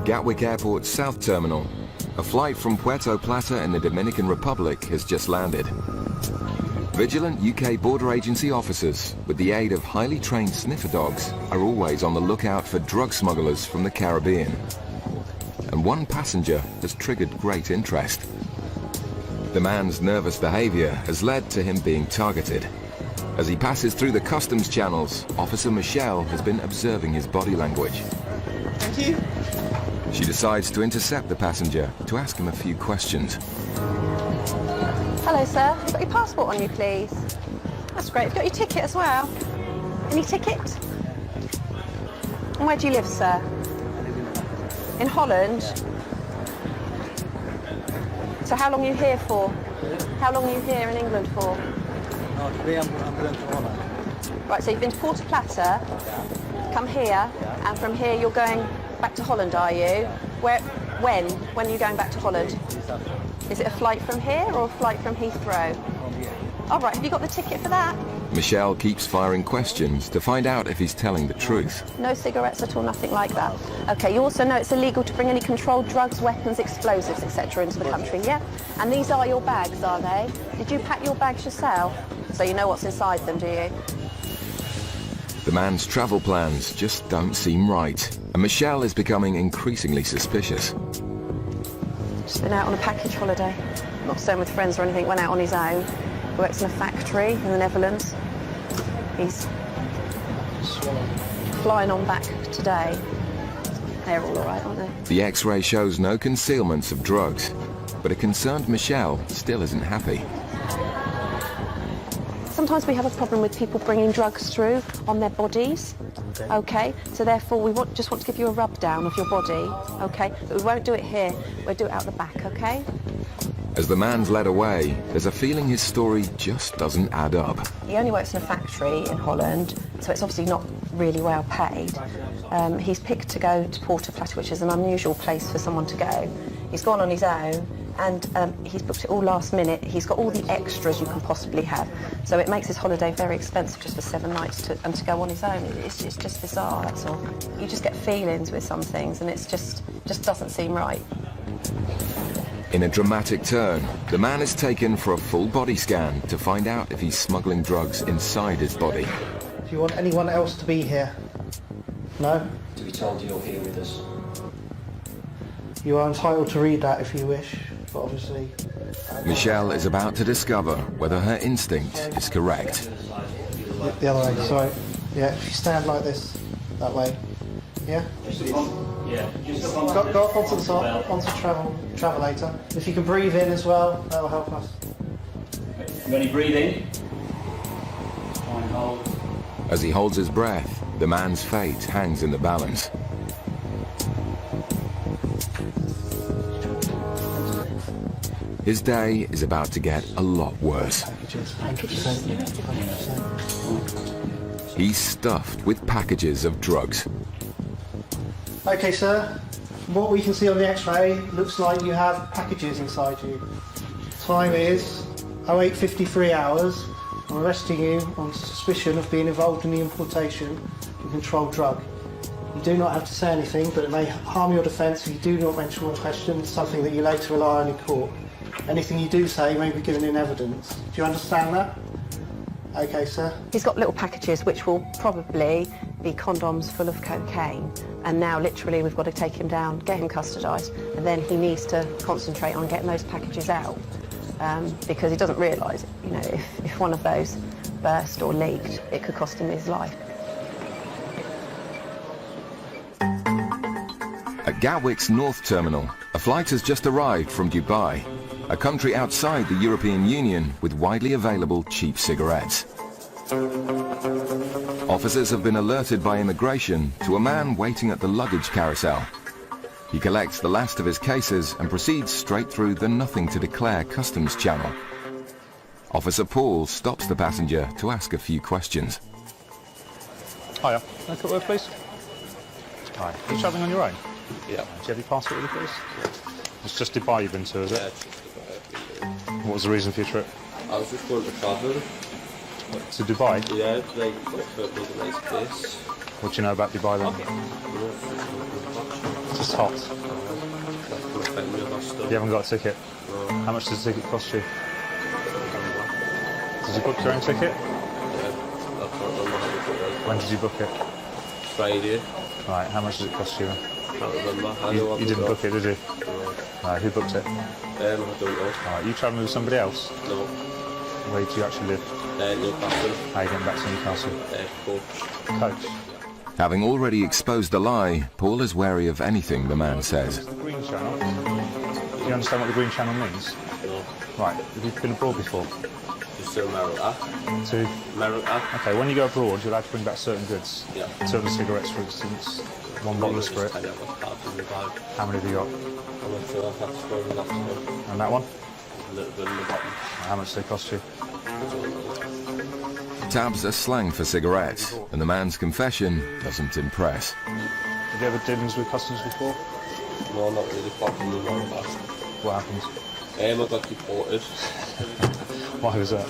Gatwick Airport's South Terminal, a flight from Puerto Plata in the Dominican Republic has just landed. Vigilant UK Border Agency officers, with the aid of highly trained sniffer dogs, are always on the lookout for drug smugglers from the Caribbean. And one passenger has triggered great interest. The man's nervous behavior has led to him being targeted. As he passes through the customs channels, Officer Michelle has been observing his body language. Thank you. She decides to intercept the passenger to ask him a few questions. Hello, sir. You've got your passport on you, please. That's great. You've got your ticket as well. Any ticket? And where do you live, sir? In Holland? So how long are you here for? How long are you here in England for? No, today I'm going to Holland. Right, so you've been to Puerto Plata, come here, and from here you're going back to Holland, are you? When? When are you going back to Holland? Is it a flight from here or a flight from Heathrow? From here. All right, have you got the ticket for that? Michelle keeps firing questions to find out if he's telling the truth. No cigarettes at all, nothing like that. Okay, you also know it's illegal to bring any controlled drugs, weapons, explosives, etc. into the country, yeah? And these are your bags, are they? Did you pack your bags yourself? So you know what's inside them, do you? The man's travel plans just don't seem right, and Michelle is becoming increasingly suspicious. Just been out on a package holiday. Not staying with friends or anything, went out on his own. Works in a factory in the Netherlands. He's flying on back today. They're all right, aren't they? The X-ray shows no concealments of drugs, but a concerned Michelle still isn't happy. Sometimes we have a problem with people bringing drugs through on their bodies, okay? So therefore we just want to give you a rub down of your body, okay? But we won't do it here, we'll do it out the back, okay? As the man's led away, there's a feeling his story just doesn't add up. He only works in a factory in Holland, so it's obviously not really well paid. He's picked to go to Puerto Plata, which is an unusual place for someone to go. He's gone on his own, and he's booked it all last minute. He's got all the extras you can possibly have. So it makes his holiday very expensive just for 7 nights to go on his own. It's just bizarre, that's all. You just get feelings with some things, and it's just doesn't seem right. In a dramatic turn, the man is taken for a full body scan to find out if he's smuggling drugs inside his body. Do you want anyone else to be here? No? To be told you're here with us. You are entitled to read that if you wish, but obviously... Michelle is about to discover whether her instinct is correct. The other way, sorry. Yeah, if you stand like this, that way. Yeah? Yeah. Go up onto the side, onto travelator. If you can breathe in as well, that will help us. Ready, breathing. Try and hold. As he holds his breath, the man's fate hangs in the balance. His day is about to get a lot worse. He's stuffed with packages of drugs. Okay, sir. From what we can see on the X-ray, looks like you have packages inside you. Time is 08:53 hours. I'm arresting you on suspicion of being involved in the importation of a controlled drug. You do not have to say anything, but it may harm your defence if you do not mention one question, something that you later rely on in court. Anything you do say may be given in evidence. Do you understand that? Okay, sir. He's got little packages which will probably be condoms full of cocaine, and now literally we've got to take him down, get him custodised, and then he needs to concentrate on getting those packages out because he doesn't realise, you know, if one of those burst or leaked, it could cost him his life. At Gatwick's North Terminal, a flight has just arrived from Dubai, a country outside the European Union with widely available cheap cigarettes. Officers have been alerted by immigration to a man waiting at the luggage carousel. He collects the last of his cases and proceeds straight through the nothing-to-declare customs channel. Officer Paul stops the passenger to ask a few questions. Hiya, can I cut word, please? Hi, are you travelling on your own? Yeah. Do you have your passport with you, please? It's just Dubai you've been to, is it? Yeah. What was the reason for your trip? I was just going to travel. To Dubai? Yeah, like a nice place. What do you know about Dubai then? Just hot. You You haven't got a ticket? How much does the ticket cost you? Did you book your own ticket? When did you book it? Friday. Right, how much does it cost you then? Can't remember. I know You I've didn't got- book it, did you? Right, who booked it? I don't know. Right, you travelling with somebody else? No. Where do you actually live? Newcastle. How are you getting back to Newcastle? Coach. Coach. Having already exposed a lie, Paul is wary of anything the man says. The Green Channel. Do you understand what the Green Channel means? No. Right, have you been abroad before? Just to America. To... America. Okay, when you go abroad, you're allowed to bring back certain goods. Yeah. Certain cigarettes, for instance. One bottle of spirit. I got cards in the bag. How many have you got? I'm not sure if that's for the last one. And that one? A little bit in the bottom. How much do they cost you? Tabs are slang for cigarettes, and the man's confession doesn't impress. Have you ever dealings with customs before? No, not really. Apart from the one last. What happened? I got deported. Why was that?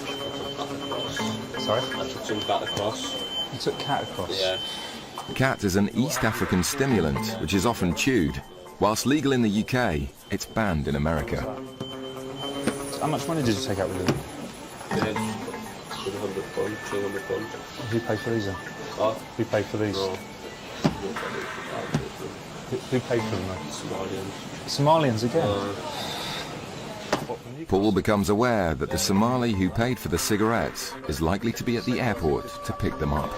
Sorry? I took some back across. You took cat across? Yeah. Cat is an East African stimulant, which is often chewed. Whilst legal in the UK, it's banned in America. How much money did you take out with you? Yes. £100, £200. Who paid for these then? What? Who paid for these? No. Who paid for them then? Somalians. Somalians again? Paul becomes aware that the Somali who paid for the cigarettes is likely to be at the airport to pick them up.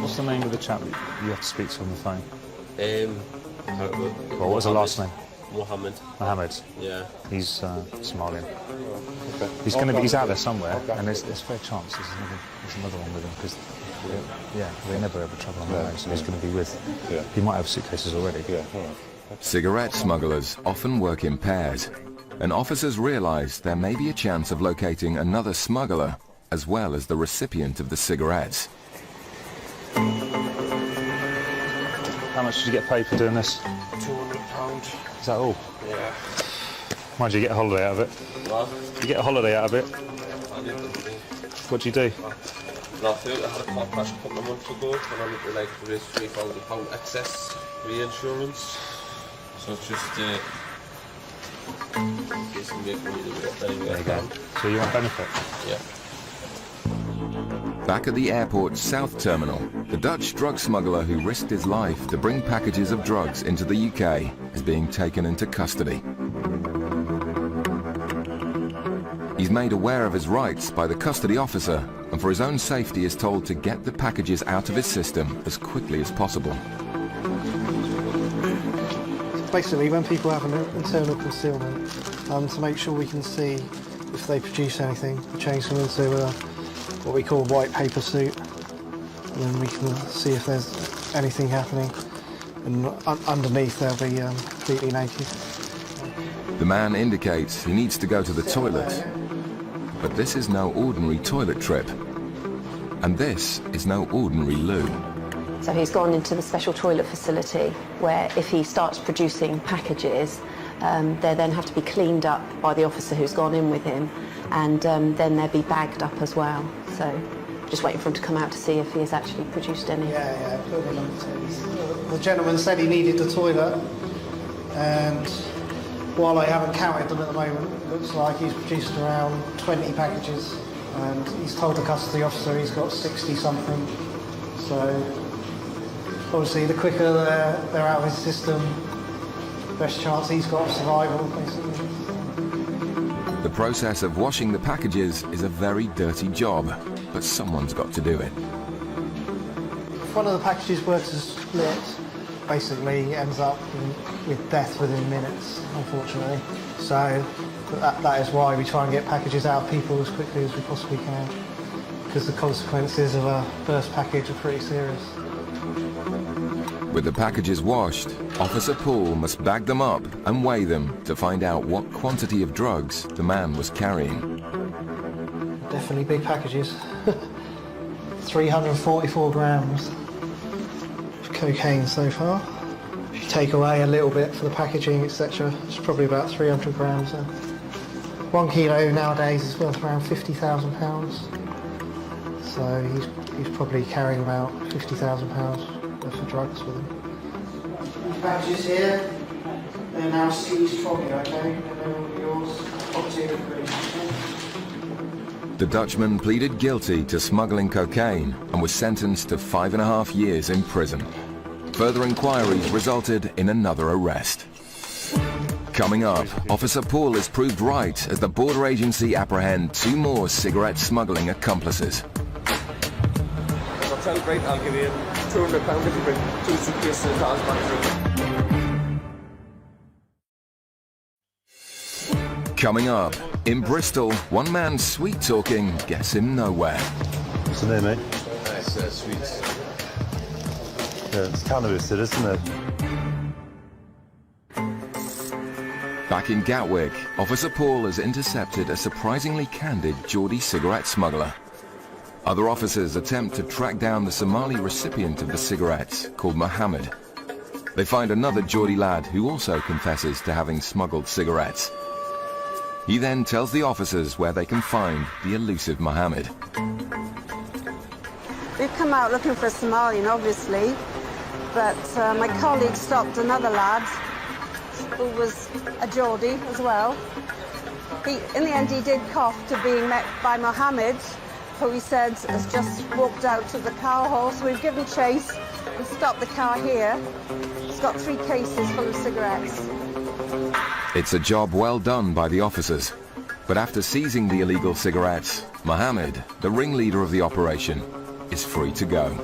What's the name of the chap that you have to speak to on the phone? Well, What was the last name? Mohammed. Mohammed. Yeah. He's Somalian. He's out there somewhere, and there's a fair chance there's another one with him because they never ever travel on their own, so he's going to be with. He might have suitcases already. Cigarette smugglers often work in pairs, and officers realise there may be a chance of locating another smuggler as well as the recipient of the cigarettes. How much did you get paid for doing this? £200. Is that all? Yeah. Mind you get a holiday out of it? What? You get a holiday out of it? I didn't think. What do you do? Nothing. I had a car crash a couple of months ago, and I need to raise £3,000 excess reinsurance. So it's just in case I make money to There you go. So you want benefit? Yeah. Back at the airport's South Terminal, the Dutch drug smuggler who risked his life to bring packages of drugs into the UK is being taken into custody. He's made aware of his rights by the custody officer, and for his own safety is told to get the packages out of his system as quickly as possible. Basically, when people have an internal concealment, to make sure we can see if they produce anything, we change them into what we call a white paper suit, and then we can see if there's anything happening, and underneath they'll be completely naked. The man indicates he needs to go to the toilet, but this is no ordinary toilet trip, and this is no ordinary loo. So he's gone into the special toilet facility where if he starts producing packages, they then have to be cleaned up by the officer who's gone in with him, and then they'll be bagged up as well. So just waiting for him to come out to see if he has actually produced any. Yeah. The gentleman said he needed the toilet, and while I haven't counted them at the moment, it looks like he's produced around 20 packages, and he's told the custody officer he's got 60 something. So obviously the quicker they're out of his system, the best chance he's got of survival, basically. The process of washing the packages is a very dirty job, but someone's got to do it. If one of the packages were to split, basically ends up with death within minutes, unfortunately. So that is why we try and get packages out of people as quickly as we possibly can, because the consequences of a burst package are pretty serious. With the packages washed, Officer Paul must bag them up and weigh them to find out what quantity of drugs the man was carrying. Definitely big packages. 344 grams of cocaine so far. If you take away a little bit for the packaging, etc., it's probably about 300 grams. 1 kilo nowadays is worth around £50,000. So he's probably carrying about £50,000 worth of drugs with him. packages here. They're now seized from you, okay? And they're all yours. Obviously, okay? The Dutchman pleaded guilty to smuggling cocaine and was sentenced to 5.5 years in prison. Further inquiries resulted in another arrest. Coming up, Officer Paul is proved right as the border agency apprehend 2 more cigarette smuggling accomplices. I'll tell you, right, I'll give you £200 if you bring 2 suitcases and cars back through. Coming up, in Bristol, one man's sweet-talking gets him nowhere. What's the name, mate? It's sweet. Yeah, it's cannabis, isn't it? Back in Gatwick, Officer Paul has intercepted a surprisingly candid Geordie cigarette smuggler. Other officers attempt to track down the Somali recipient of the cigarettes, called Mohammed. They find another Geordie lad who also confesses to having smuggled cigarettes. He then tells the officers where they can find the elusive Mohammed. We've come out looking for a Somalian, obviously, but my colleague stopped another lad who was a Geordie as well. In the end, he did cough to being met by Mohammed, who he said has just walked out to the car hole. So we've given chase and stopped the car here. It's got 3 cases full of cigarettes. It's a job well done by the officers. But after seizing the illegal cigarettes, Mohammed, the ringleader of the operation, is free to go.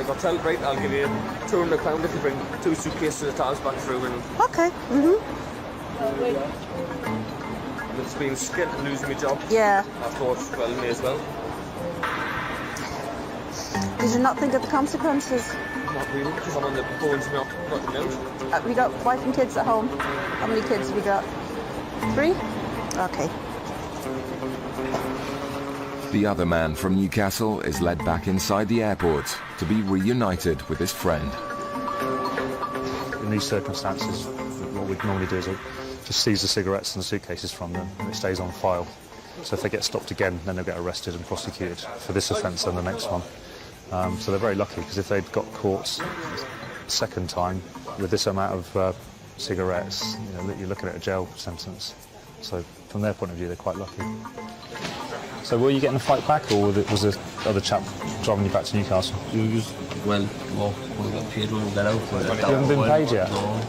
I'll tell you, right, I'll give you £200 if you bring 2 suitcases and cars back through. And Okay. it's been skint and losing my job. Yeah. I thought, well, may as well. Did you not think of the consequences? Not really, because I'm on the phones now. Not out. We got wife and kids at home. How many kids have we got? 3? Okay. The other man from Newcastle is led back inside the airport to be reunited with his friend. In these circumstances, what we'd normally do is just seize the cigarettes and the suitcases from them, and it stays on file. So if they get stopped again, then they'll get arrested and prosecuted for this offence and the next one. So they're very lucky, because if they'd got caught the second time with this amount of cigarettes, you're looking at a jail sentence. So from their point of view, they're quite lucky. So were you getting a flight back, or was the other chap driving you back to Newcastle? We got paid when we got out. You haven't been paid yet? No,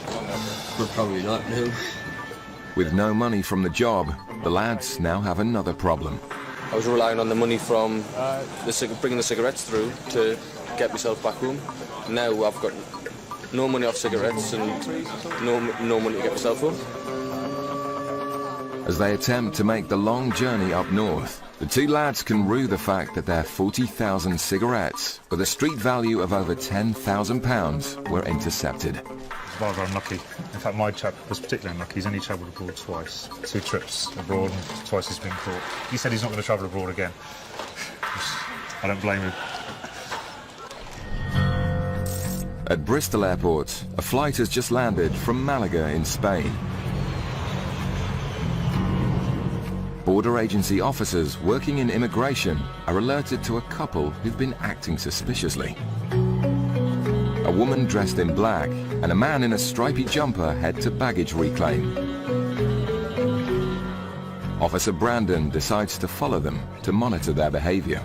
but probably not now. With no money from the job, the lads now have another problem. I was relying on the money from bringing the cigarettes through to get myself back home. Now I've got no money off cigarettes and no money to get myself home. As they attempt to make the long journey up north, the 2 lads can rue the fact that their 40,000 cigarettes, with a street value of over £10,000, were intercepted. Rather unlucky. In fact, my chap was particularly unlucky. He's only travelled abroad twice. 2 trips abroad, and twice he's been caught. He said he's not going to travel abroad again. I don't blame him. At Bristol Airport, a flight has just landed from Malaga in Spain. Border agency officers working in immigration are alerted to a couple who've been acting suspiciously. A woman dressed in black and a man in a stripy jumper head to baggage reclaim. Officer Brandon decides to follow them to monitor their behavior.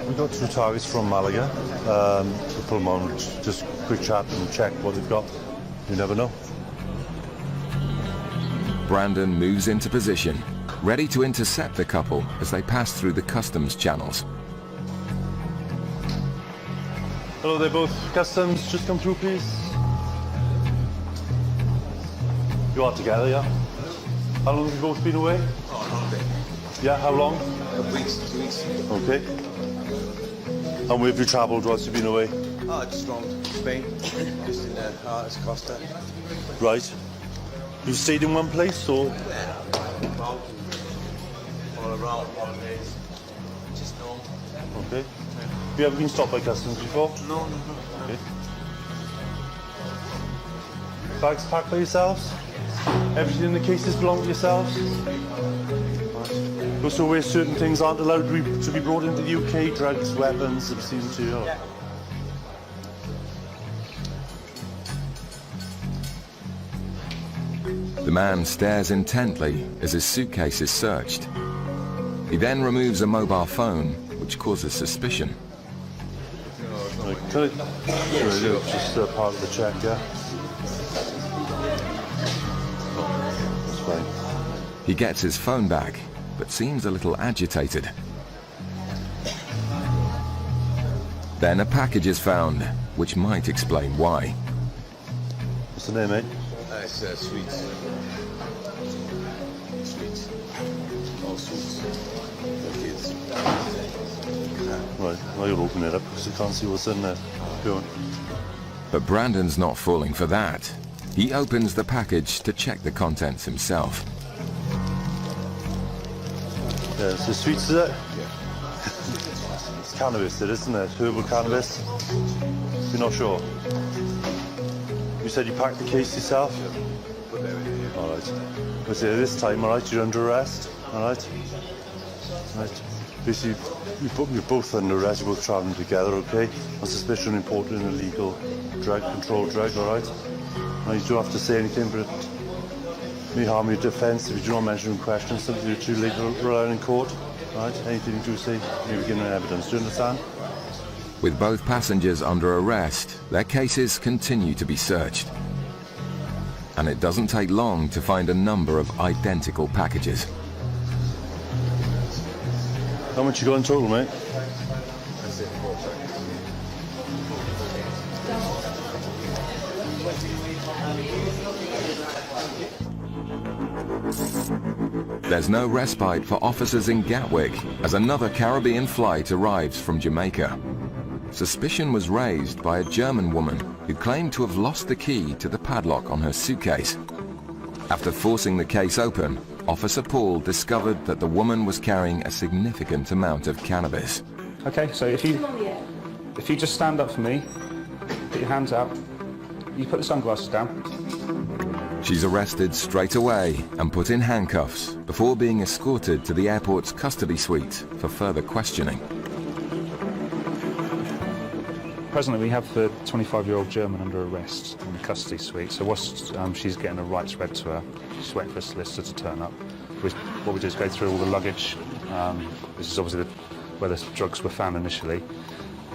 We got 2 targets from Malaga. We'll put them on, just quick chat and check what they've got. You never know. Brandon moves into position, ready to intercept the couple as they pass through the customs channels. Hello, they're both customs. Just come through, please. You are together, yeah? How long have you both been away? Oh, no, Yeah, how long? weeks, 2 weeks. Okay. And where have you travelled whilst you've been away? Oh, just around Spain, just in the Artes Costa. Right. You've stayed in one place, or? All around holidays, just normal. Okay. Have you ever been stopped by customs before? No. Okay. Bags packed by yourselves? Everything in the cases belong to yourselves? Right. So where certain things aren't allowed to be brought into the UK, drugs, weapons, obscene material. Yeah. The man stares intently as his suitcase is searched. He then removes a mobile phone, which causes suspicion. Can it? Just part of the check, yeah? That's fine. He gets his phone back, but seems a little agitated. Then a package is found, which might explain why. What's the name, mate? It's sweets. Sweets. All sweets. For kids. Right, well, you'll open it up because you can't see what's in there. Go on. But Brandon's not falling for that. He opens the package to check the contents himself. Yeah, it's the sweets, is it? Yeah. It's cannabis, isn't it? Herbal cannabis. You're not sure? You said you packed the case yourself? Yeah. Put that in here. All right. But this time, all right, you're under arrest. All right? Right. Basically, you're both under arrest. You're both travelling together, okay? On suspicion of importing an illegal drug, controlled drug, all right? Now, you don't have to say anything, but it may harm your defence if you do not mention in question something you're too late to rely on in court. All right? Anything you do say, you're giving evidence. Do you understand? With both passengers under arrest, their cases continue to be searched. And it doesn't take long to find a number of identical packages. How much you got in total, mate? That's it. 4 checks. There's no respite for officers in Gatwick as another Caribbean flight arrives from Jamaica. Suspicion was raised by a German woman who claimed to have lost the key to the padlock on her suitcase. After forcing the case open, Officer Paul discovered that the woman was carrying a significant amount of cannabis. Okay, so if you just stand up for me, put your hands out, you put the sunglasses down. She's arrested straight away and put in handcuffs before being escorted to the airport's custody suite for further questioning. Presently, we have the 25-year-old German under arrest in the custody suite. So whilst she's getting her rights read to her, she's waiting for a solicitor to turn up. What we do is go through all the luggage. This is obviously where the drugs were found initially.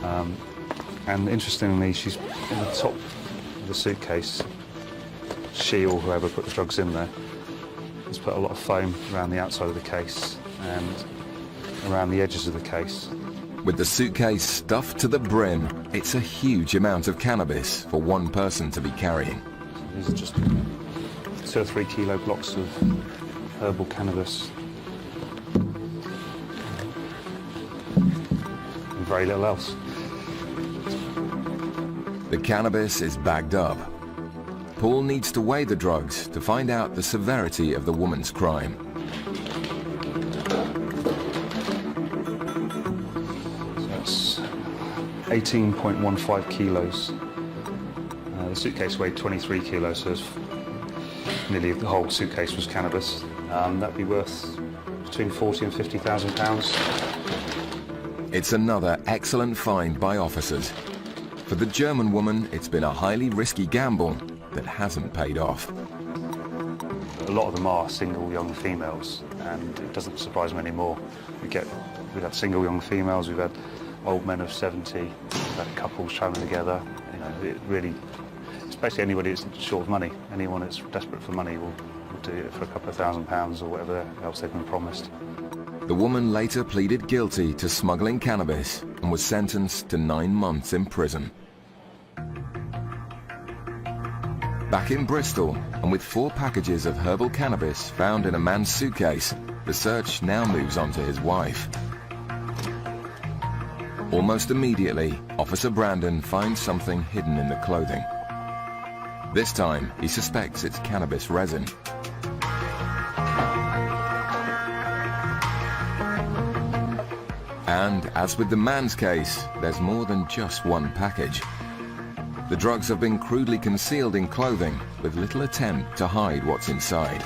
And interestingly, she's in the top of the suitcase. She or whoever put the drugs in there has put a lot of foam around the outside of the case and around the edges of the case. With the suitcase stuffed to the brim, it's a huge amount of cannabis for one person to be carrying. These are just 2 or 3 kilo blocks of herbal cannabis. And very little else. The cannabis is bagged up. Paul needs to weigh the drugs to find out the severity of the woman's crime. So that's 18.15 kilos. The suitcase weighed 23 kilos, so nearly the whole suitcase was cannabis. That'd be worth between 40 and 50,000 pounds. It's another excellent find by officers. For the German woman, it's been a highly risky gamble that hasn't paid off. A lot of them are single young females, and it doesn't surprise me anymore. We've had single young females, we've had old men of 70, we've had couples travelling together. You know, it really, it's basically anybody that's short of money. Anyone that's desperate for money will do it for a couple of £1,000 or whatever else they've been promised. The woman later pleaded guilty to smuggling cannabis and was sentenced to 9 months in prison. Back in Bristol, and with 4 packages of herbal cannabis found in a man's suitcase, the search now moves on to his wife. Almost immediately, Officer Brandon finds something hidden in the clothing. This time, he suspects it's cannabis resin. And, as with the man's case, there's more than just one package. The drugs have been crudely concealed in clothing, with little attempt to hide what's inside.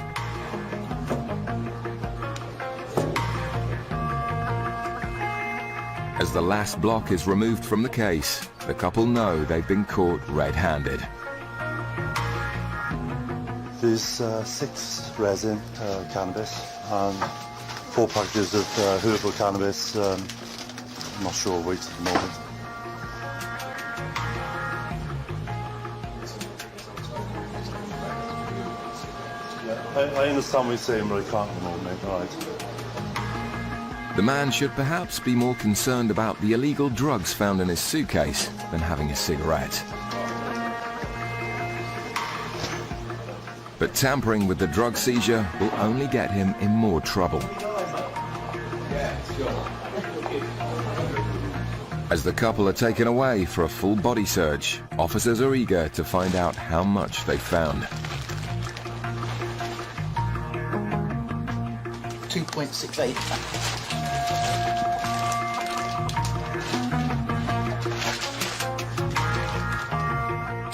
As the last block is removed from the case, the couple know they've been caught red-handed. There's 6 resin cannabis and 4 packages of herbal cannabis. I'm not sure weight at the moment. I understand what you're saying, but I can't at the moment, right? The man should perhaps be more concerned about the illegal drugs found in his suitcase than having a cigarette. But tampering with the drug seizure will only get him in more trouble. As the couple are taken away for a full body search, officers are eager to find out how much they found. 2.68.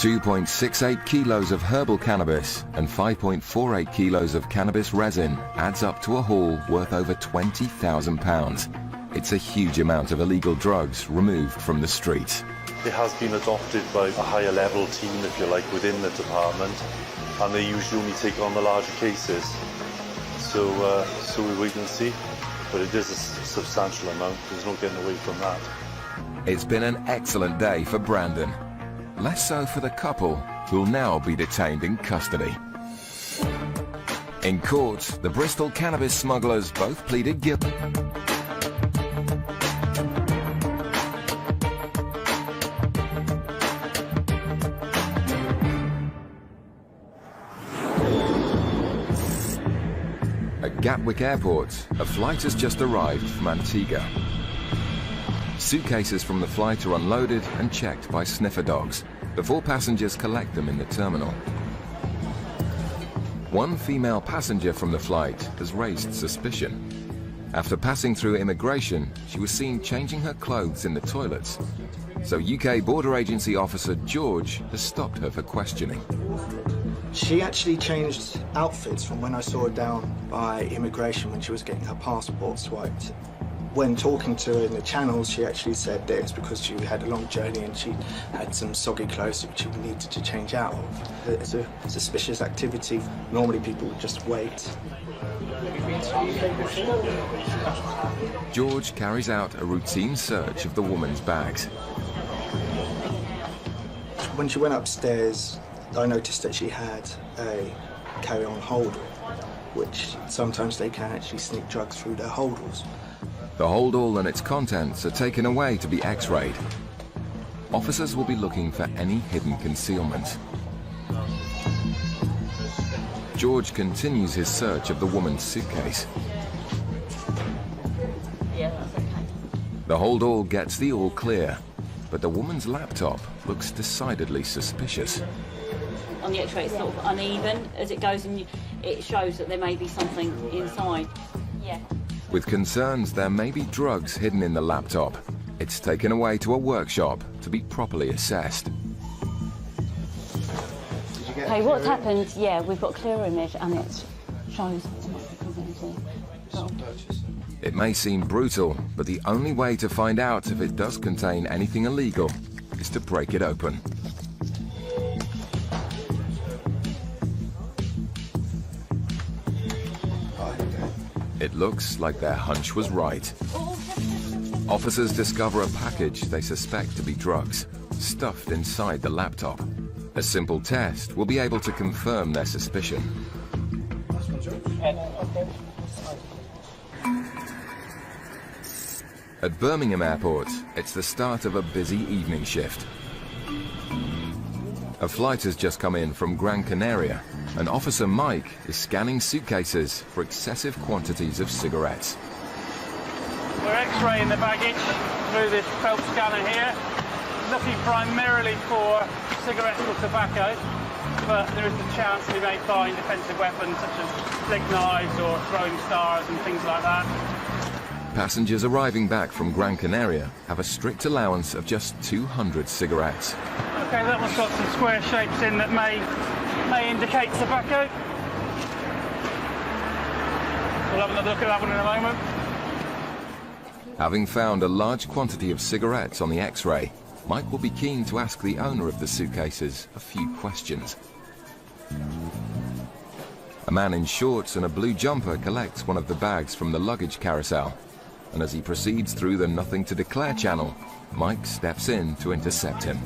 2.68 kilos of herbal cannabis and 5.48 kilos of cannabis resin adds up to a haul worth over £20,000. It's a huge amount of illegal drugs removed from the streets. It has been adopted by a higher level team, if you like, within the department, and they usually only take on the larger cases. So we wait and see, but it is a substantial amount. There's no getting away from that. It's been an excellent day for Brandon. Less so for the couple, who'll now be detained in custody. In court, the Bristol cannabis smugglers both pleaded guilty. At Gatwick Airport, a flight has just arrived from Antigua. Suitcases from the flight are unloaded and checked by sniffer dogs before passengers collect them in the terminal. One female passenger from the flight has raised suspicion. After passing through immigration, she was seen changing her clothes in the toilets. So UK Border Agency officer George has stopped her for questioning. She actually changed outfits from when I saw her down by immigration when she was getting her passport swiped. When talking to her in the channels, she actually said that it's because she had a long journey and she had some soggy clothes which she needed to change out of. It's a suspicious activity. Normally people would just wait. George carries out a routine search of the woman's bags. When she went upstairs, I noticed that she had a carry-on holdall, which sometimes they can actually sneak drugs through their holdalls. The holdall and its contents are taken away to be x-rayed. Officers will be looking for any hidden concealment. George continues his search of the woman's suitcase. The holdall gets the all clear, but the woman's laptop looks decidedly suspicious. On the x-ray it's sort of uneven as it goes, and it shows that there may be something inside. Yeah. With concerns there may be drugs hidden in the laptop, it's taken away to a workshop to be properly assessed. Okay, what's happened, yeah, we've got a clear image and it shows. It may seem brutal, but the only way to find out if it does contain anything illegal is to break it open. It looks like their hunch was right. Officers discover a package they suspect to be drugs, stuffed inside the laptop. A simple test will be able to confirm their suspicion. At Birmingham Airport, it's the start of a busy evening shift. A flight has just come in from Gran Canaria, and Officer Mike is scanning suitcases for excessive quantities of cigarettes. We're x-raying the baggage through this felt scanner here, looking primarily for cigarettes or tobacco, but there is the chance we may find offensive weapons such as flick knives or throwing stars and things like that. Passengers arriving back from Gran Canaria have a strict allowance of just 200 cigarettes. Okay, that one's got some square shapes in that may indicate tobacco. We'll have another look at that one in a moment. Having found a large quantity of cigarettes on the X-ray, Mike will be keen to ask the owner of the suitcases a few questions. A man in shorts and a blue jumper collects one of the bags from the luggage carousel, and as he proceeds through the Nothing to Declare channel, Mike steps in to intercept him.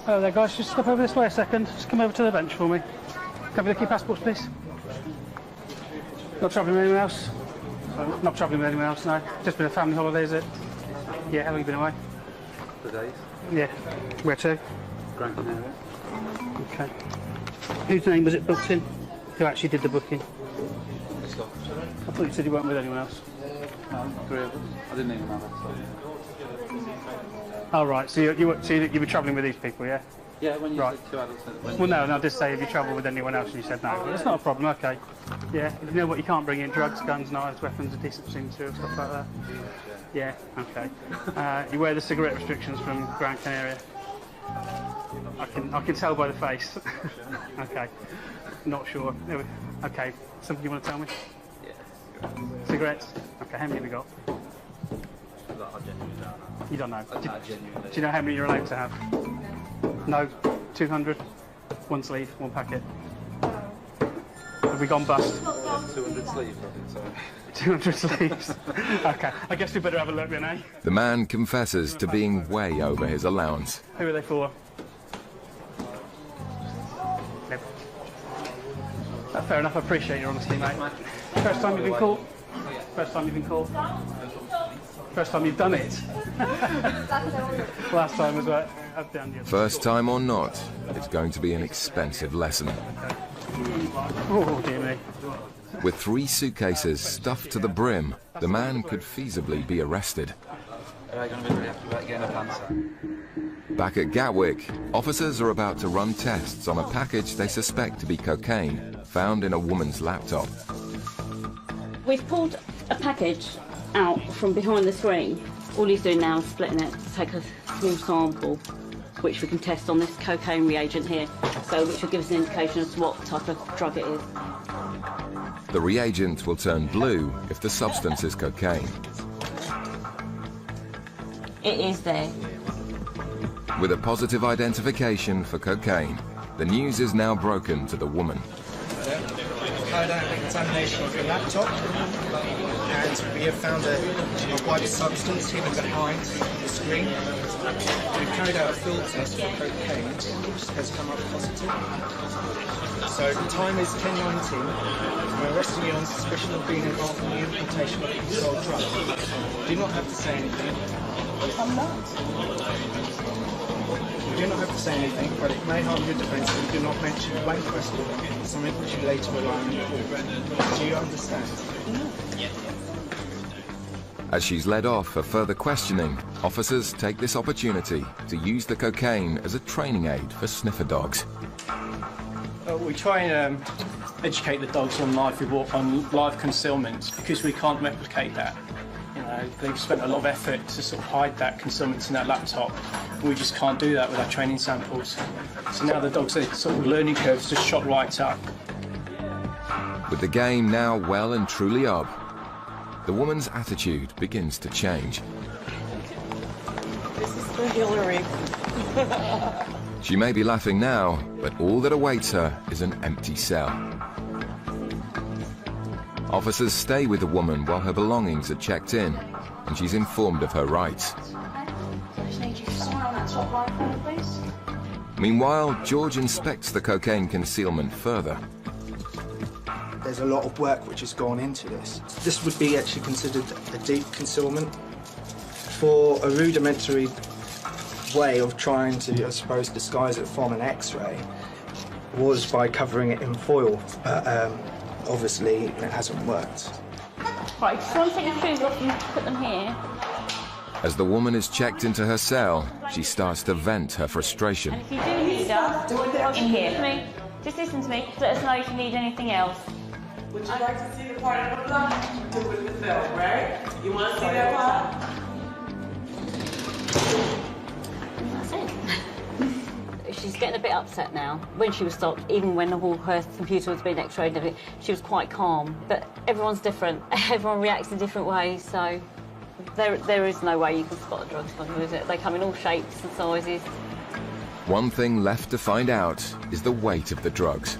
Hello there, guys. Just step over this way a second. Just come over to the bench for me. Can we look at your passports, please? Not travelling with anyone else? Not travelling with anyone else, no. Just been a family holiday, is it? Yeah, how long have you been away? For days. Yeah. Where to? Gran Canaria. Okay. Whose name was it booked in? Who actually did the booking? Scott. I thought you said you weren't with anyone else. No, 3 of us. I didn't even know that. Oh, right. So you were travelling with these people, yeah? Yeah, when you right. said 2 adults. Well, no, I did say if you travel with anyone else, and you said no. But it's not a problem, okay. Yeah, you know what, you can't bring in drugs, guns, knives, weapons, adhesive material, stuff like that? Yeah, okay. You wear the cigarette restrictions from Gran Canaria? I can tell by the face. Okay, not sure. Okay, something you want to tell me? Yeah. Cigarettes? Okay, how many have you got? I genuinely don't know. You don't know? Genuinely. Do you know how many you're allowed to have? No? 200? One sleeve, one packet? Have we gone bust? 200 sleeves, I think so. 200 sleeves. Okay, I guess we better have a look then, eh? The man confesses to being way over his allowance. Who are they for? No. Fair enough, I appreciate your honesty, mate. First time you've been caught? First time you've been caught? First time you've done it? Last time was what I've done. First time or not, it's going to be an expensive lesson. Oh, dear me. With 3 suitcases stuffed to the brim, the man could feasibly be arrested. Are you going to be really happy about getting a answer? Back at Gatwick, officers are about to run tests on a package they suspect to be cocaine, found in a woman's laptop. We've pulled a package out from behind the screen. All he's doing now is splitting it to take a small sample, which we can test on this cocaine reagent here, so which will give us an indication as to what type of drug it is. The reagent will turn blue if the substance is cocaine. It is there. With a positive identification for cocaine, the news is now broken to the woman. Carried out an examination of your laptop, and we have found a white substance hidden behind the screen. We've carried out a field test for cocaine, which has come up positive. So the time is 10:19. We're arresting you on suspicion of being involved in the importation of a controlled drug. You do not have to say anything. I'm not. You do not have to say anything, but it may harm your defence if you do not mention one question, something which you later rely on in court. Do you understand? As she's led off for further questioning, officers take this opportunity to use the cocaine as a training aid for sniffer dogs. We try and educate the dogs on live concealment because we can't replicate that. You know, they've spent a lot of effort to sort of hide that concealment in that laptop. We just can't do that with our training samples. So now the dogs, their sort of learning curves just shot right up. With the game now well and truly up, the woman's attitude begins to change. This is for Hillary. She may be laughing now, but all that awaits her is an empty cell. Officers stay with the woman while her belongings are checked in, and she's informed of her rights. Meanwhile, George inspects the cocaine concealment further. There's a lot of work which has gone into this. This would be actually considered a deep concealment. For a rudimentary way of trying to, I suppose, disguise it from an X-ray was by covering it in foil, but obviously it hasn't worked. Right, just want to take your shoes off and put them here. As the woman is checked into her cell, she starts to vent her frustration. And if you do need us, in here. Just listen to me. Let us know if you need anything else. Would you like to see the part of the blood to do with the film, right? You want to see that part? That's it. She's getting a bit upset now. When she was stopped, even when her computer was being x-rayed and everything, she was quite calm. But everyone's different. Everyone reacts in different ways, so There is no way you can spot a drug smuggler, is it? They come in all shapes and sizes. One thing left to find out is the weight of the drugs.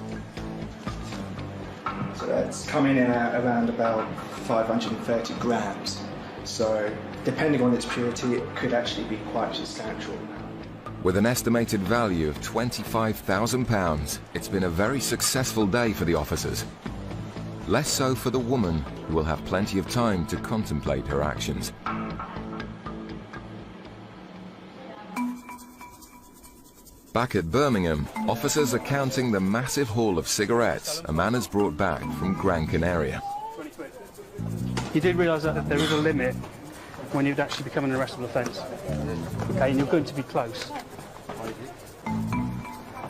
So that's coming in at around about 530 grams. So depending on its purity, it could actually be quite substantial. With an estimated value of £25,000, it's been a very successful day for the officers. Less so for the woman, who will have plenty of time to contemplate her actions. Back at Birmingham, officers are counting the massive haul of cigarettes a man has brought back from Gran Canaria. You did realise that there is a limit when you'd actually become an arrestable offence. Okay, and you're going to be close.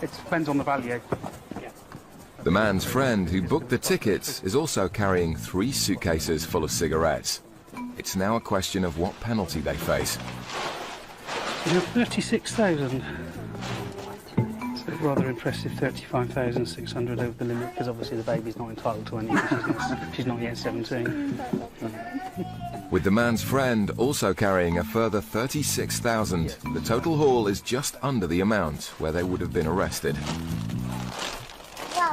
It depends on the value. The man's friend who booked the tickets is also carrying 3 suitcases full of cigarettes. It's now a question of what penalty they face. You have 36,000. So rather impressive, 35,600 over the limit, because obviously the baby's not entitled to any. She's not yet 17. With the man's friend also carrying a further 36,000, the total haul is just under the amount where they would have been arrested.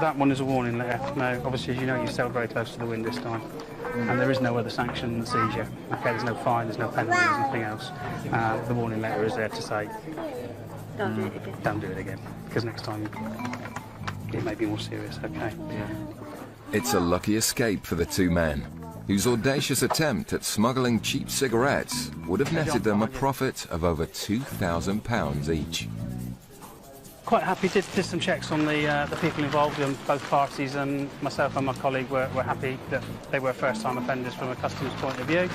That one is a warning letter. Now, obviously, as you know, you sailed very close to the wind this time, and there is no other sanction than seizure. Okay, there's no fine, there's no penalty, there's nothing else. The warning letter is there to say, Don't do it again. Don't do it again, because next time it may be more serious. Okay. Yeah. It's a lucky escape for the 2 men, whose audacious attempt at smuggling cheap cigarettes would have netted them a profit of over £2,000 each. Quite happy, did some checks on the people involved in both parties, and myself and my colleague were happy that they were first-time offenders from a customs point of view.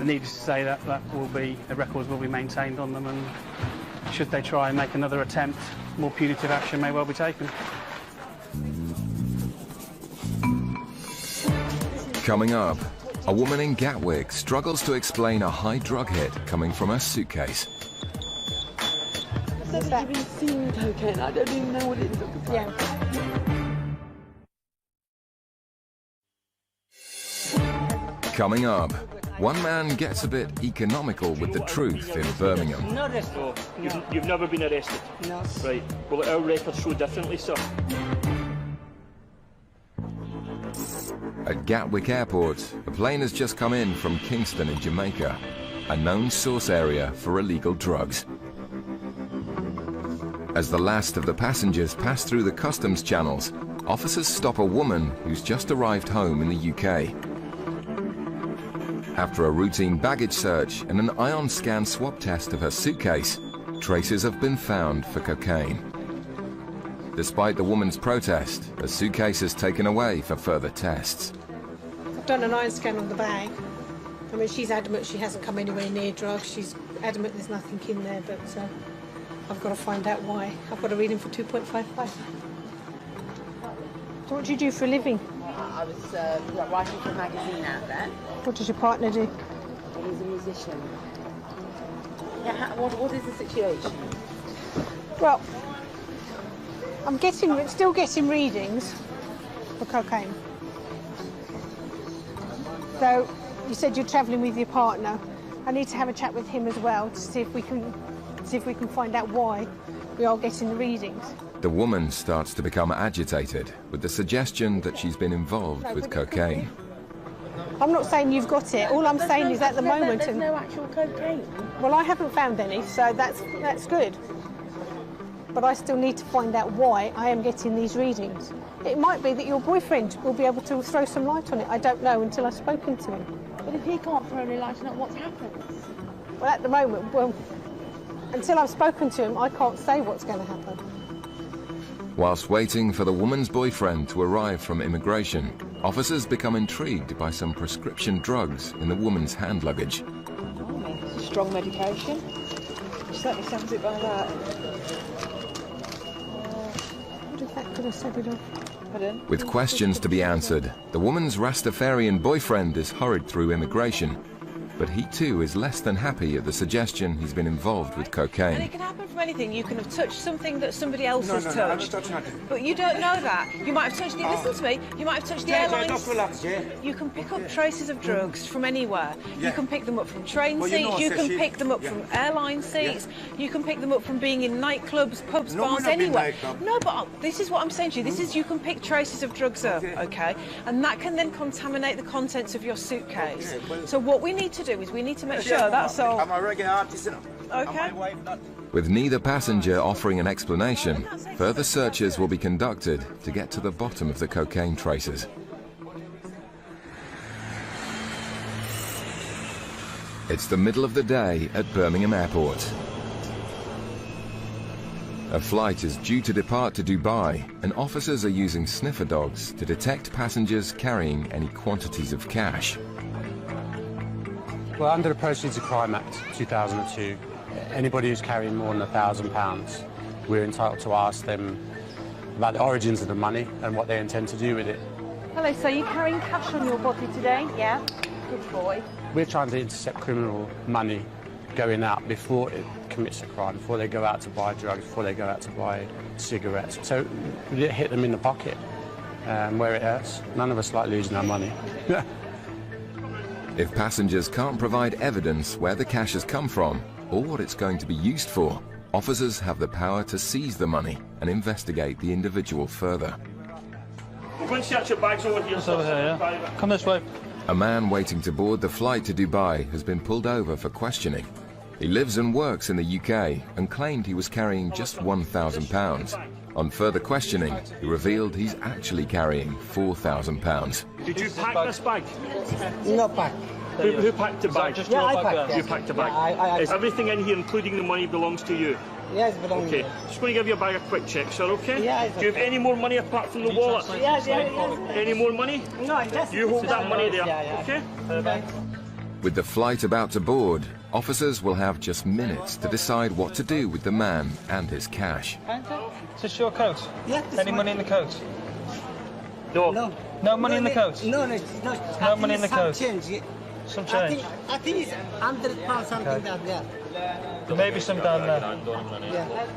Needless to say that the records will be maintained on them, and should they try and make another attempt, more punitive action may well be taken. Coming up, a woman in Gatwick struggles to explain a high drug hit coming from her suitcase. I've been seeing cocaine. I don't even know what it looks like. Yeah. Coming up, one man gets a bit economical with the truth in Birmingham. You've never been arrested? No. Right. Well, our records show differently, sir. At Gatwick Airport, a plane has just come in from Kingston in Jamaica, a known source area for illegal drugs. As the last of the passengers pass through the customs channels, officers stop a woman who's just arrived home in the UK. After a routine baggage search and an ion scan swab test of her suitcase, traces have been found for cocaine. Despite the woman's protest, the suitcase is taken away for further tests. I've done an ion scan on the bag. I mean, she's adamant she hasn't come anywhere near drugs. She's adamant there's nothing in there, but I've got to find out why. I've got to read him for 2.55. So what do you do for a living? I was writing for a magazine out there. What does your partner do? He's a musician. Yeah, what is the situation? Well, I'm still getting readings for cocaine. So you said you're travelling with your partner. I need to have a chat with him as well to see if we can find out why we are getting the readings. The woman starts to become agitated with the suggestion that she's been involved with cocaine. I'm not saying you've got it. All I'm saying is at the moment... There's no actual cocaine? Well, I haven't found any, so that's good. But I still need to find out why I am getting these readings. It might be that your boyfriend will be able to throw some light on it. I don't know until I've spoken to him. But if he can't throw any light on it, what's happened? Well, at the moment, until I've spoken to him, I can't say what's going to happen. Whilst waiting for the woman's boyfriend to arrive from immigration, officers become intrigued by some prescription drugs in the woman's hand luggage. It's a strong medication. It certainly sounds it like that. What if that could have set it off? Pardon? With questions to be answered, the woman's Rastafarian boyfriend is hurried through immigration. but he too is less than happy at the suggestion he's been involved with And cocaine. it can happen from anything. You can have touched something that somebody else has I touched. haven't touched nothing. But you don't know that. You might have touched the, listen to me, you might have touched the airlines. Just relax, yeah. You can pick up traces of drugs from anywhere. Yeah. You can pick them up from train Well, you seats, know, you so can she- pick them up yeah. from airline seats, you can pick them up from being in nightclubs, pubs, No, we're bars, not in anywhere. nightclub. No, but this is what I'm saying to you. This is, you can pick traces of drugs up, okay? And that can then contaminate the contents of your suitcase. Okay, well- So what we need to do is we need to make Yeah, sure that's all. I'm a reggae artist, you know. Okay. And my wife not. With neither passenger offering an explanation, further searches will be conducted to get to the bottom of the cocaine traces. It's the middle of the day at Birmingham Airport. A flight is due to depart to Dubai, and officers are using sniffer dogs to detect passengers carrying any quantities of cash. Well, under the Proceeds of Crime Act 2002, anybody who's carrying more than £1,000, we're entitled to ask them about the origins of the money and what they intend to do with it. Hello, so you're carrying cash on your body today? Yeah. Good boy. We're trying to intercept criminal money going out before it commits a crime, before they go out to buy drugs, before they go out to buy cigarettes. So we hit them in the pocket where it hurts. None of us like losing our money. If passengers can't provide evidence where the cash has come from or what it's going to be used for, officers have the power to seize the money and investigate the individual further. We're going to search your bags over here. Over here, yeah. Come this way. A man waiting to board the flight to Dubai has been pulled over for questioning. He lives and works in the UK and claimed he was carrying just £1,000. On further questioning, he revealed he's actually carrying £4,000. Did you pack this bag? No pack. Who packed the bag? Yeah, I packed it. You packed the bag. I Is everything in here, including the money, belongs to you? Yes, belongs to Okay. Just going to give your bag a quick check, sir, okay? Yeah, it's Do you have any more money apart from the wallet? Yes. Any more money? No, just... You hold that money there, okay? With the flight about to board, officers will have just minutes to decide what to do with the man and his cash. Is this your coat? Yeah. Any money in the coat? No. No money in the coat? No. No money in the coat? Change. Some change? I think it's £100 something like that. There may be some down there. Yeah.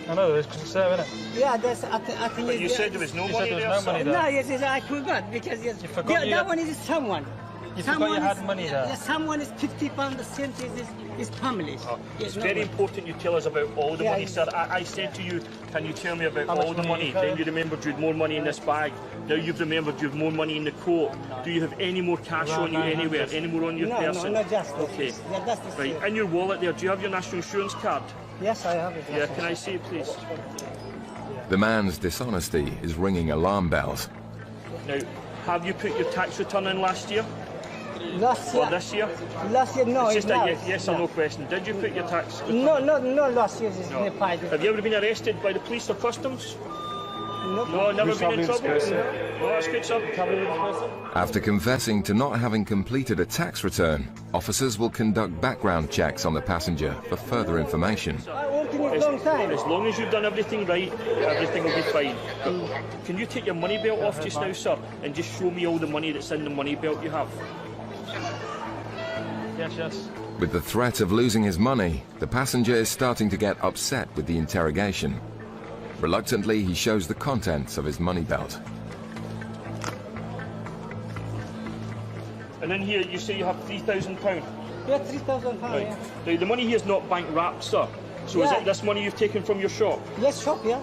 I know there is, because it's there, isn't it? Yeah, that's, I think But you said there was no You money said there there, was no money sir. there. No, yes, I forgot, because yes, forgot you that had- one is someone. You forgot you had money there. Yes, someone is £50, the cent is family. It's very important you tell us about all the Yeah, money, yeah. sir. I said to you, can you tell me about How much all the money money? you carry? Then you remembered you had more money in this bag. Now you've remembered you have more money in the coat. Do you have any more cash on you anywhere? Any more on your person? No, just this. Okay. Yeah, that's the Right. In your wallet there, do you have your national insurance card? Yes, I have it. Yeah, can I see it, please? The man's dishonesty is ringing alarm bells. Now, have you put your tax return in last year? Last year. Or this year? Last year, no. It's just now. a yes or no question. Did you put your tax return? No, last year is No. in the party. Have you ever been arrested by the police or customs? No, never Who's been in travelling trouble? to Scotia? No, that's good, sir. After confessing to not having completed a tax return, officers will conduct background checks on the passenger for further information. As long as you've done everything right, everything will be fine. But can you take your money belt off just now, sir, and just show me all the money that's in the money belt you have? Yes. With the threat of losing his money, the passenger is starting to get upset with the interrogation. Reluctantly, he shows the contents of his money belt. And in here, you say you have £3,000. Yeah, £3,000. Right. Yeah. Now, the money here is not bank wrapped, sir. So is Yeah. it this money you've taken from your shop? Yes, shop, yeah.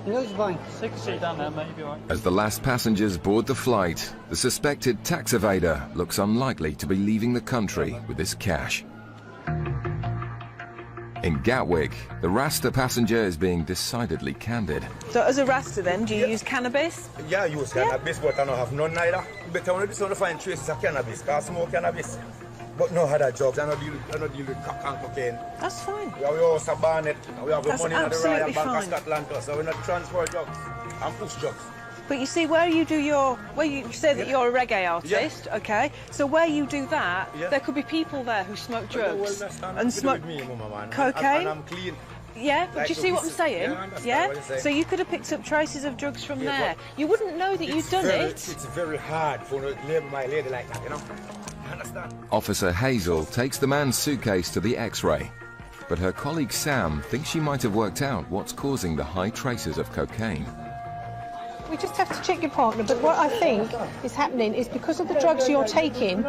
No, it's fine. Take a seat down there, mate. You'll be all right. As the last passengers board the flight, the suspected tax evader looks unlikely to be leaving the country with his cash. In Gatwick, the Rasta passenger is being decidedly candid. So as a Rasta then, do you use cannabis? Yeah, I use cannabis, but I don't have none neither. But I want to find traces of cannabis, because I smoke cannabis. But no other drugs. I don't deal with crack and cocaine. That's fine. We also ban it. We have the That's money in the absolutely Royal Bank fine. of Scotland, so we're not transfer drugs and push drugs. But you see, where you say that you're a reggae artist, okay? So where you do that, there could be people there who smoke drugs and smoke with me, Mama, man. cocaine. And I'm clean. Yeah, but do you see what I'm saying? Yeah, I understand Yeah? what you're saying. So you could have picked up traces of drugs from Yeah, there. but You wouldn't know that you'd done it. It's very hard for a label my lady like that, you know? You understand? Officer Hazel takes the man's suitcase to the X-ray, but her colleague Sam thinks she might have worked out what's causing the high traces of cocaine. We just have to check your partner, but what I think is happening is because of the drugs you're taking,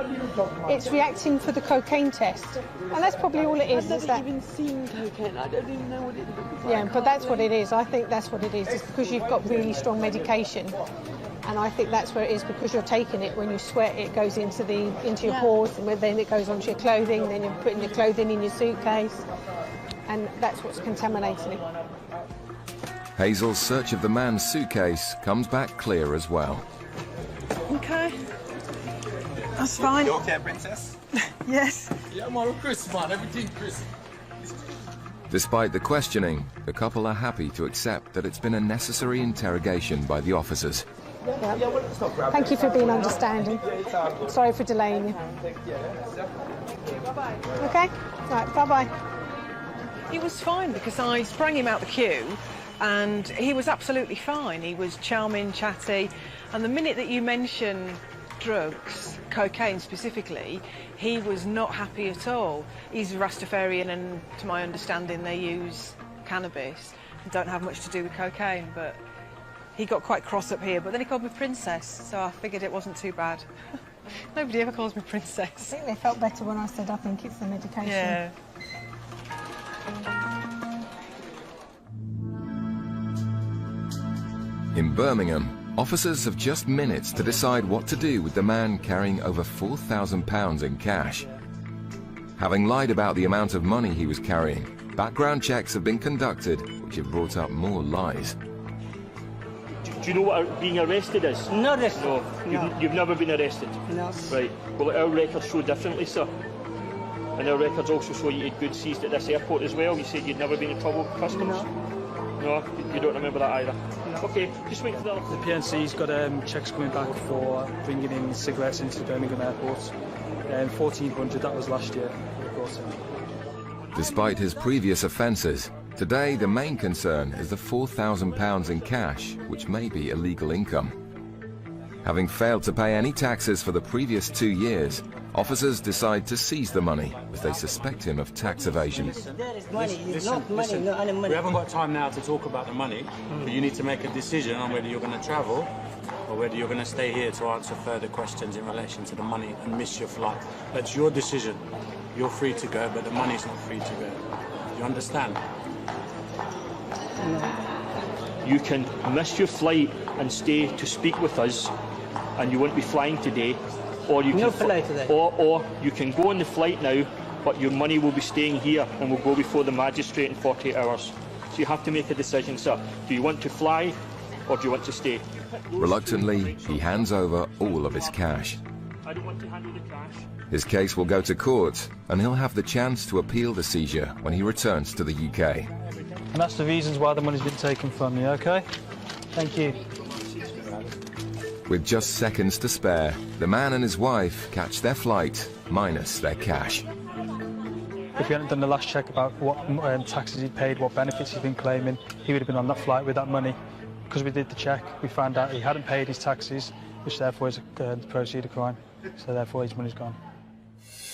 it's reacting for the cocaine test. And that's probably all it is. I've is never that, even seen cocaine. I don't even know what it looks like. yeah, but that's what it is. I think that's what it is. It's because you've got really strong medication. And I think that's where it is, because you're taking it. When you sweat, it goes into your pores, and then it goes onto your clothing, then you're putting your clothing in your suitcase. And that's what's contaminating it. Hazel's search of the man's suitcase comes back clear as well. Okay. That's fine. You okay, princess? Yes. Yeah, man, Chris, man, everything Chris. Despite the questioning, the couple are happy to accept that it's been a necessary interrogation by the officers. Yeah. Thank you for being understanding. Sorry for delaying you. Okay? Right, bye-bye. He was fine because I sprang him out the queue and he was absolutely fine. He was charming, chatty, and the minute that you mention drugs, cocaine specifically, he was not happy at all. He's Rastafarian, and to my understanding they use cannabis and don't have much to do with cocaine, but he got quite cross up here, but then he called me princess, so I figured it wasn't too bad. Nobody ever calls me princess. I think they felt better when I said I think it's the medication. Yeah. In Birmingham, officers have just minutes to decide what to do with the man carrying over £4,000 in cash. Having lied about the amount of money he was carrying, background checks have been conducted, which have brought up more lies. Do you know what being arrested is? Not arrested. No. You've never been arrested? No. Right. Well, our records show differently, sir. And our records also show you had goods seized at this airport as well. You said you'd never been in trouble with customs? No, you don't remember that either? No. OK, just wait for the... The PNC's got checks coming back for bringing in cigarettes into Birmingham Airport. 1,400, that was last year. Despite his previous offences, today the main concern is the £4,000 in cash, which may be illegal income. Having failed to pay any taxes for the previous 2 years, officers decide to seize the money as they suspect him of tax evasion. There is money. It's not money, no any money. We haven't got time now to talk about the money, but you need to make a decision on whether you're going to travel or whether you're going to stay here to answer further questions in relation to the money and miss your flight. That's your decision. You're free to go, but the money's not free to go. You understand? You can miss your flight and stay to speak with us, and you won't be flying today, or you No can flight today. or you can go on the flight now, but your money will be staying here and will go before the magistrate in 48 hours. So you have to make a decision, sir. Do you want to fly or do you want to stay? Reluctantly, he hands over all of his cash. I don't want to handle the cash. His case will go to court, and he'll have the chance to appeal the seizure when he returns to the UK. And that's the reasons why the money's been taken from me, OK? Thank you. With just seconds to spare, the man and his wife catch their flight, minus their cash. If we hadn't done the last check about what taxes he'd paid, what benefits he'd been claiming, he would have been on that flight with that money. Because we did the check, we found out he hadn't paid his taxes, which therefore is a proceed of crime. So therefore his money's gone.